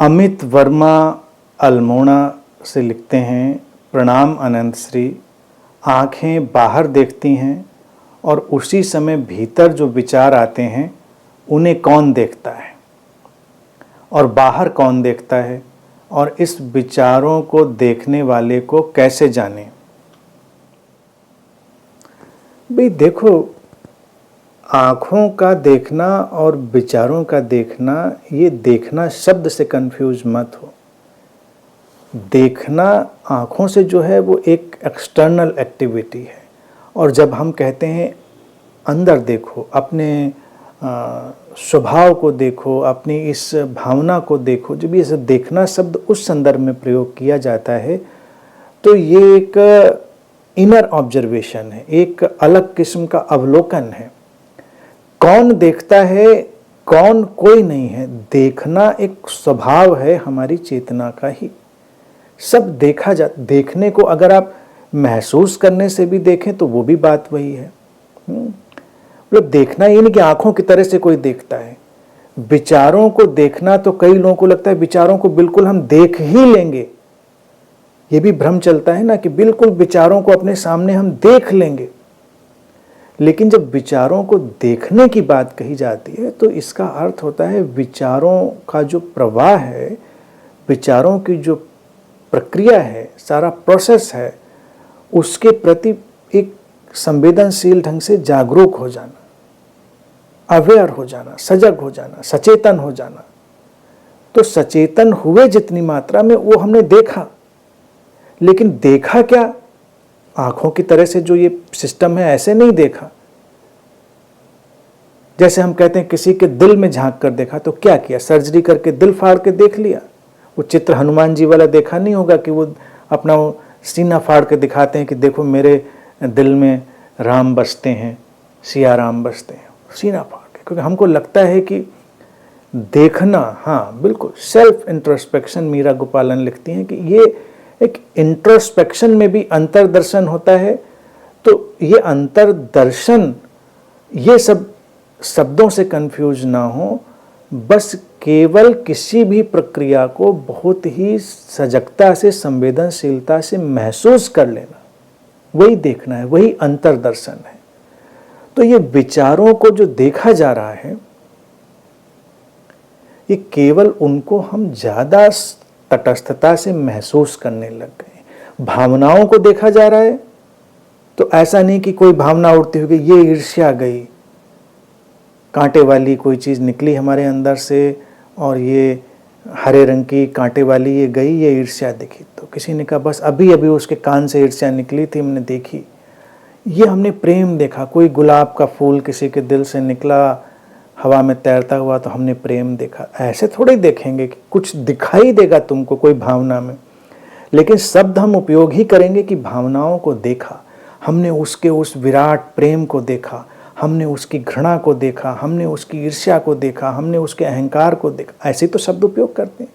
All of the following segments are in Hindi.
अमित वर्मा अल्मोड़ा से लिखते हैं, प्रणाम अनंत श्री। आँखें बाहर देखती हैं और उसी समय भीतर जो विचार आते हैं उन्हें कौन देखता है और बाहर कौन देखता है, और इस विचारों को देखने वाले को कैसे जाने। भाई देखो, आँखों का देखना और विचारों का देखना, ये देखना शब्द से कंफ्यूज मत हो। देखना आँखों से जो है वो एक एक्सटर्नल एक्टिविटी है, और जब हम कहते हैं अंदर देखो, अपने स्वभाव को देखो, अपनी इस भावना को देखो, जब ये देखना शब्द उस संदर्भ में प्रयोग किया जाता है तो ये एक इनर ऑब्जर्वेशन है, एक अलग किस्म का अवलोकन है। कौन देखता है, कौन, कोई नहीं है। देखना एक स्वभाव है हमारी चेतना का ही। सब देखा जा, देखने को अगर आप महसूस करने से भी देखें तो वो भी बात वही है। मतलब देखना ये नहीं कि आंखों की तरह से कोई देखता है। विचारों को देखना तो कई लोगों को लगता है विचारों को बिल्कुल हम देख ही लेंगे, ये भी भ्रम चलता है ना कि बिल्कुल विचारों को अपने सामने हम देख लेंगे। लेकिन जब विचारों को देखने की बात कही जाती है तो इसका अर्थ होता है विचारों का जो प्रवाह है, विचारों की जो प्रक्रिया है, सारा प्रोसेस है, उसके प्रति एक संवेदनशील ढंग से जागरूक हो जाना, अवेयर हो जाना, सजग हो जाना, सचेतन हो जाना। तो सचेतन हुए जितनी मात्रा में वो हमने देखा, लेकिन देखा क्या आंखों की तरह से जो ये सिस्टम है ऐसे नहीं देखा। जैसे हम कहते हैं किसी के दिल में झांक कर देखा, तो क्या किया, सर्जरी करके दिल फाड़ के देख लिया। वो चित्र हनुमान जी वाला देखा नहीं होगा कि वो अपना वो सीना फाड़ के दिखाते हैं कि देखो मेरे दिल में राम बसते हैं, सिया राम बसते हैं, सीना फाड़ के। क्योंकि हमको लगता है कि देखना, हाँ बिल्कुल, सेल्फ इंट्रोस्पेक्शन, मीरा गोपालन लिखती हैं कि ये एक इंट्रोस्पेक्शन में भी अंतर्दर्शन होता है। तो ये अंतर्दर्शन, ये सब शब्दों से कंफ्यूज ना हो, बस केवल किसी भी प्रक्रिया को बहुत ही सजगता से, संवेदनशीलता से महसूस कर लेना, वही देखना है, वही अंतर्दर्शन है। तो ये विचारों को जो देखा जा रहा है, ये केवल उनको हम ज़्यादा तटस्थता से महसूस करने लग गए। भावनाओं को देखा जा रहा है तो ऐसा नहीं कि कोई भावना उठती होगी, ये ईर्ष्या गई, कांटे वाली कोई चीज़ निकली हमारे अंदर से और ये हरे रंग की कांटे वाली ये गई, ये ईर्ष्या दिखी। तो किसी ने कहा बस अभी अभी उसके कान से ईर्ष्या निकली थी, हमने देखी, ये हमने प्रेम देखा। कोई गुलाब का फूल किसी के दिल से निकला हवा में तैरता हुआ तो हमने प्रेम देखा। ऐसे थोड़े देखेंगे कि कुछ दिखाई देगा तुमको कोई भावना में, लेकिन शब्द हम उपयोग ही करेंगे कि भावनाओं को देखा, हमने उसके उस विराट प्रेम को देखा, हमने उसकी घृणा को देखा, हमने उसकी ईर्ष्या को देखा, हमने उसके अहंकार को देखा। ऐसे तो शब्द उपयोग करते हैं।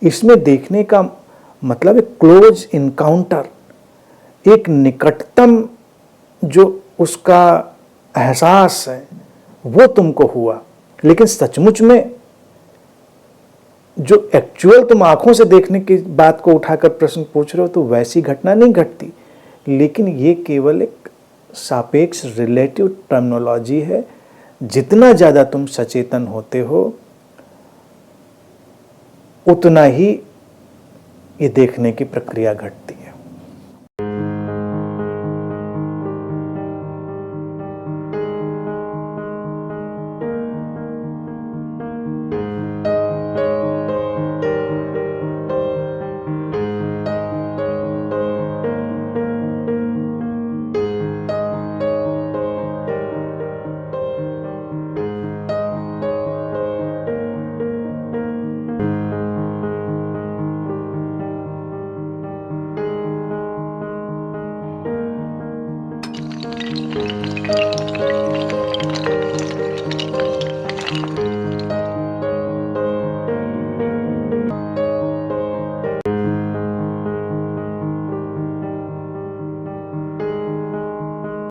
इसमें देखने का मतलब एक क्लोज इनकाउंटर, एक निकटतम जो उसका एहसास है वो तुमको हुआ। लेकिन सचमुच में जो एक्चुअल तुम आंखों से देखने की बात को उठाकर प्रश्न पूछ रहे हो तो वैसी घटना नहीं घटती। लेकिन ये केवल एक सापेक्ष रिलेटिव टर्मिनोलॉजी है। जितना ज़्यादा तुम सचेतन होते हो उतना ही ये देखने की प्रक्रिया घटती है।